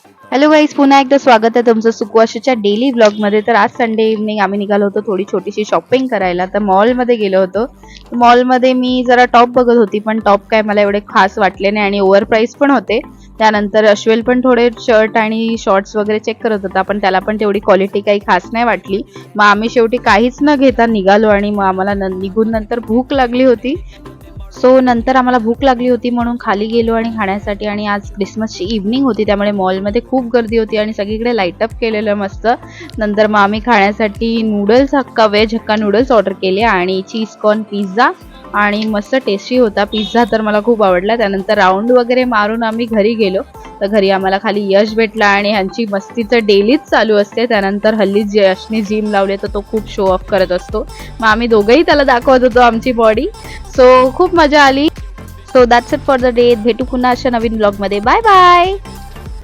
Hello guys, पुन्हा एकदा स्वागत आहे तुमचं सुकवाशीच्या डेली व्लॉगमध्ये. तर आज संडे इव्हनिंग आम्ही निघालो होतो थोडी छोटीशी शॉपिंग करायला. तर मॉलमध्ये गेलो होतो. मॉलमध्ये मी जरा टॉप बघत होती, पण टॉप काय मला एवढे खास वाटले नाही आणि ओव्हर प्राईस पण होते. त्यानंतर अश्वेल पण थोडे शर्ट आणि शॉर्ट्स वगैरे चेक करत होता, पण त्याला पण तेवढी क्वालिटी काही खास नाही वाटली. मग आम्ही शेवटी काहीच न घेता निघालो आणि मग आम्हाला निघून नंतर भूक लागली होती. नंतर आम्हाला भूक लागली होती म्हणून खाली गेलो आणि खाण्यासाठी. आणि आज क्रिसमसची इव्हनिंग होती, त्यामुळे मॉलमध्ये खूप गर्दी होती आणि सगळीकडे लाईटअप केलेलं मस्त. नंतर मग आम्ही खाण्यासाठी noodles veg hakka noodles order केले आणि चीज कॉर्न पिझ्झा, आणि मस्त टेस्टी होता पिझ्झा, तर मला खूप आवडला. त्यानंतर राऊंड वगैरे मारून आम्ही घरी गेलो. तर घरी आम्हाला खाली यश भेटला आणि ह्यांची मस्तीचं डेलीच चालू असते. त्यानंतर हल्ली यशने जिम लावले, तर तो खूप शो ऑफ करत असतो. मग आम्ही दोघंही त्याला दाखवत होतो आमची बॉडी. खूप मजा आली. That's it for the day. भेटू पुन्हा अशा नवीन ब्लॉगमध्ये. Bye bye.